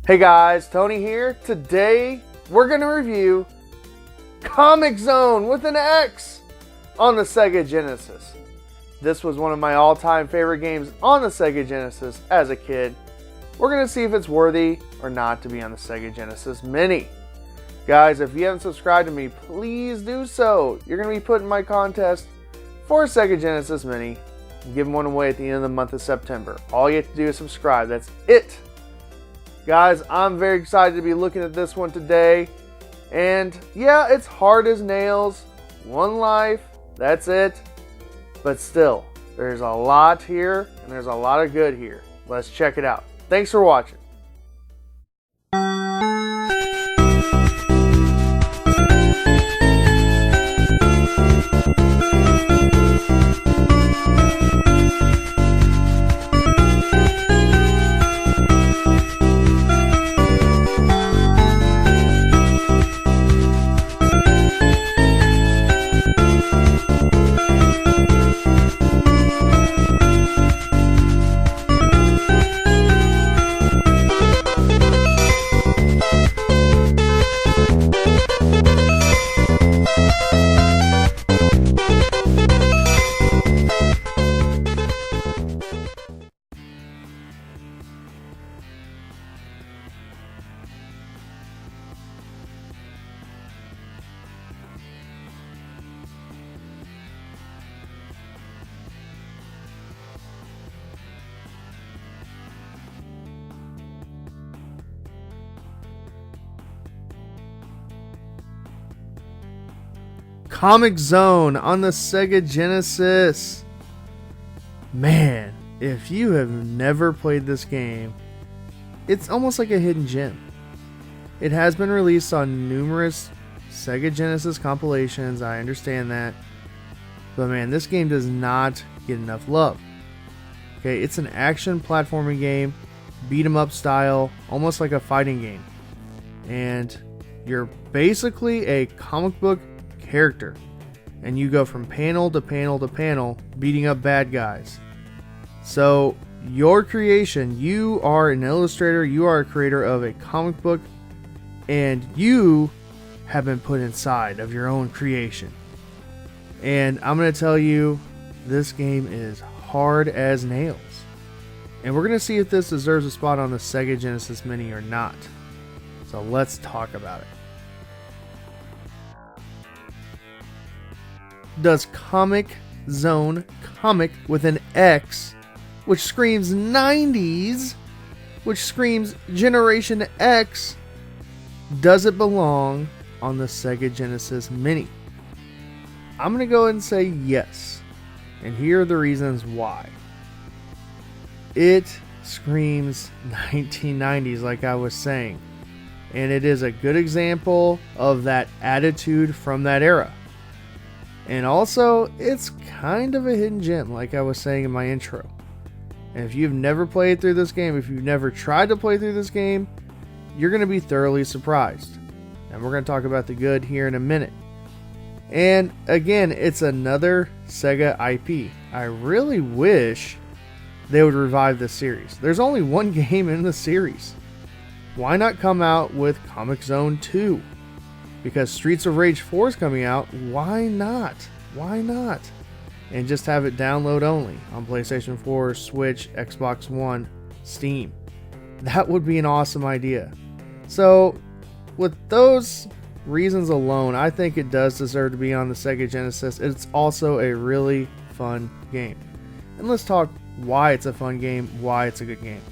Hey guys, Tony here. Today we're going to review Comix Zone with an X on the Sega Genesis. This was one of my all-time favorite games on the Sega Genesis as a kid. We're going to see if it's worthy or not to be on the Sega Genesis Mini. Guys, if you haven't subscribed to me, please do so. You're going to be put in my contest for a Sega Genesis Mini. I'm giving one away at the end of the month of September. All you have to do is subscribe. That's it. Guys, I'm very excited to be looking at this one today. And yeah, it's hard as nails. One life, that's it. But still, there's a lot here and there's a lot of good here. Let's check it out. Thanks for watching. Comix Zone on the Sega Genesis. Man, if you have never played this game, it's almost like a hidden gem. It has been released on numerous Sega Genesis compilations, I understand that. But man, this game does not get enough love. Okay, it's an action platforming game, beat 'em up style, almost like a fighting game. And you're basically a comic book character, and you go from panel to panel to panel beating up bad guys. So your creation, you are an illustrator, you are a creator of a comic book, and you have been put inside of your own creation. And I'm going to tell you, this game is hard as nails, and we're going to see if this deserves a spot on the Sega Genesis Mini or not. So let's talk about it. Does Comix Zone, comic with an X, which screams 90s, which screams Generation X, does it belong on the Sega Genesis Mini? I'm going to go ahead and say yes. And here are the reasons why. It screams 1990s, like I was saying. And it is a good example of that attitude from that era. And also, it's kind of a hidden gem, like I was saying in my intro. And if you've never played through this game, if you've never tried to play through this game, you're going to be thoroughly surprised. And we're going to talk about the good here in a minute. And again, it's another Sega IP. I really wish they would revive this series. There's only one game in the series. Why not come out with Comix Zone 2? Because Streets of Rage 4 is coming out, why not? Why not? And just have it download only on PlayStation 4, Switch, Xbox One, Steam. That would be an awesome idea. So, with those reasons alone, I think it does deserve to be on the Sega Genesis. It's also a really fun game. And let's talk why it's a fun game, why it's a good game.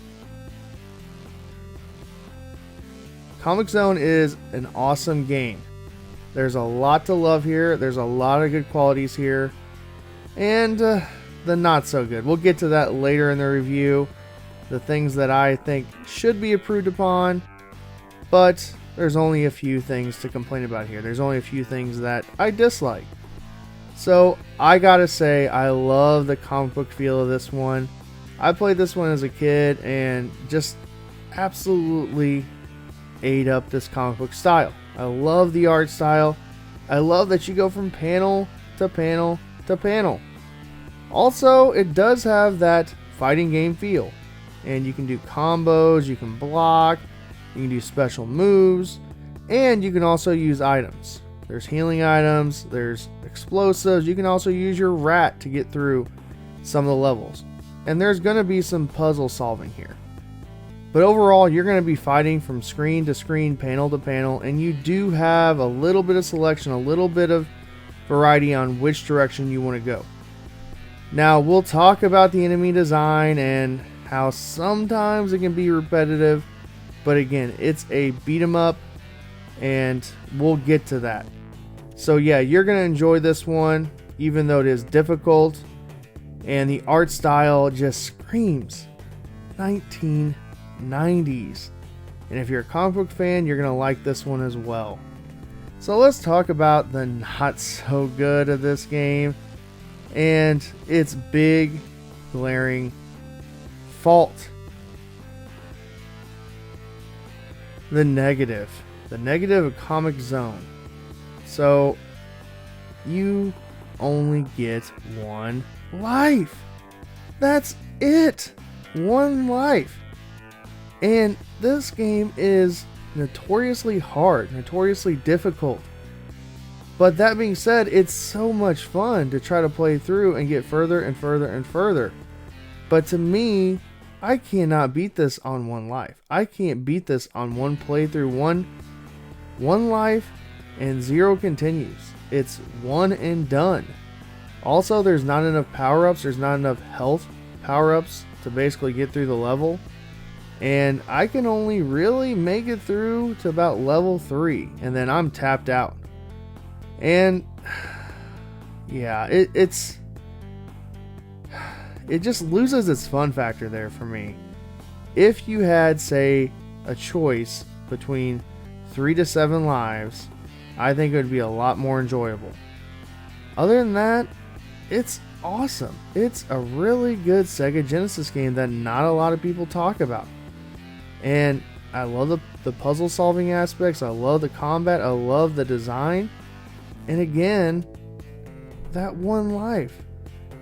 Comix Zone is an awesome game. There's a lot to love here. There's a lot of good qualities here. And the not so good. We'll get to that later in the review. The things that I think should be improved upon. But there's only a few things to complain about here. There's only a few things that I dislike. So I gotta say, I love the comic book feel of this one. I played this one as a kid and just absolutely ate up this comic book style. I love the art style. I love that you go from panel to panel to panel. Also, it does have that fighting game feel, and you can do combos, you can block, You can do special moves, and you can also use items. There's healing items, there's explosives. You can also use your rat to get through some of the levels. And there's going to be some puzzle solving here. But overall, you're going to be fighting from screen to screen, panel to panel, and you do have a little bit of selection, a little bit of variety on which direction you want to go. Now, we'll talk about the enemy design and how sometimes it can be repetitive, but again, it's a beat 'em up, and we'll get to that. So yeah, you're going to enjoy this one, even though it is difficult, and the art style just screams 1990s. And if you're a comic book fan, you're going to like this one as well. So let's talk about the not so good of this game and its big glaring fault. The negative of Comix Zone. So you only get one life. That's it. One life. And this game is notoriously hard, notoriously difficult. But that being said, it's so much fun to try to play through and get further and further and further. But to me, I cannot beat this on one life. I can't beat this on one playthrough. One life and 0 continues. It's one and done. Also, there's not enough power-ups. There's not enough health power-ups to basically get through the level. And I can only really make it through to about level 3. And then I'm tapped out. And yeah, it just loses its fun factor there for me. If you had, say, a choice between 3 to 7 lives, I think it would be a lot more enjoyable. Other than that, it's awesome. It's a really good Sega Genesis game that not a lot of people talk about. And I love the puzzle solving aspects. I love the combat. I love the design. And again, that one life.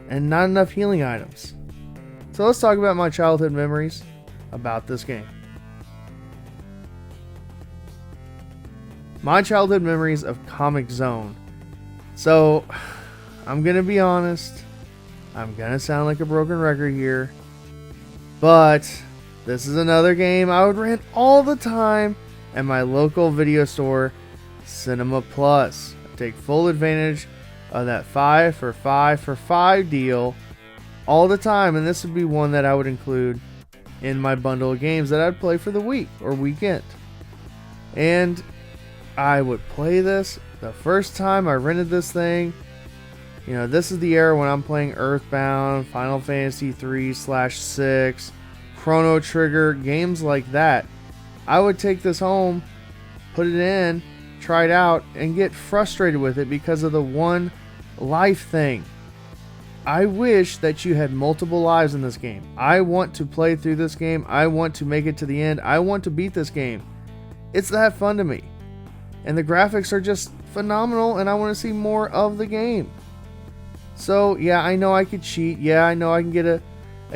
And not enough healing items. So let's talk about my childhood memories about this game. My childhood memories of Comix Zone. So, I'm going to be honest. I'm going to sound like a broken record here. But this is another game I would rent all the time at my local video store, Cinema Plus. I take full advantage of that 5 for 5 for 5 deal all the time, and this would be one that I would include in my bundle of games that I'd play for the week or weekend. And I would play this the first time I rented this thing. You know, this is the era when I'm playing Earthbound, Final Fantasy 3/6, Chrono Trigger, games like that. I would take this home, put it in, try it out, and get frustrated with it because of the one life thing. I wish that you had multiple lives in this game. I want to play through this game. I want to make it to the end. I want to beat this game. It's that fun to me. And the graphics are just phenomenal, and I want to see more of the game. So, yeah, I know I could cheat. Yeah, I know I can get a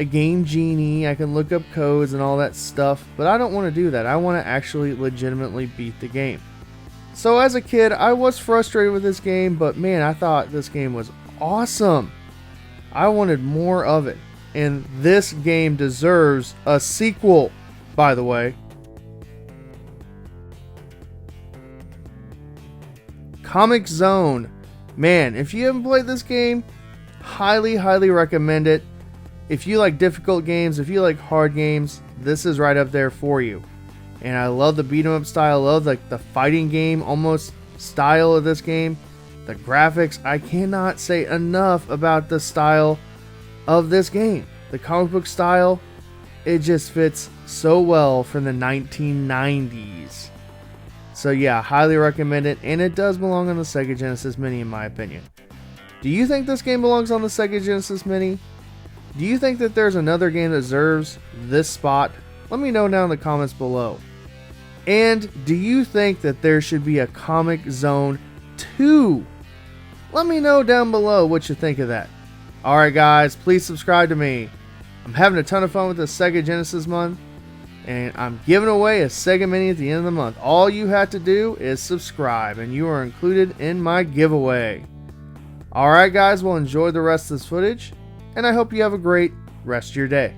game genie. I can look up codes and all that stuff. But I don't want to do that. I want to actually legitimately beat the game. So as a kid, I was frustrated with this game, but man, I thought this game was awesome. I wanted more of it. And this game deserves a sequel, by the way. Comix Zone. Man, if you haven't played this game, highly, highly recommend it. If you like difficult games, if you like hard games, this is right up there for you. And I love the beat 'em up style. I love like the fighting game almost style of this game. The graphics, I cannot say enough about the style of this game. The comic book style, it just fits so well from the 1990s. So yeah, highly recommend it, and it does belong on the Sega Genesis Mini in my opinion. Do you think this game belongs on the Sega Genesis Mini? Do you think that there's another game that deserves this spot? Let me know down in the comments below. And do you think that there should be a Comix Zone 2? Let me know down below what you think of that. Alright guys, please subscribe to me. I'm having a ton of fun with the Sega Genesis month. and I'm giving away a Sega Mini at the end of the month. All you have to do is subscribe, and you are included in my giveaway. Alright guys, well enjoy the rest of this footage, and I hope you have a great rest of your day.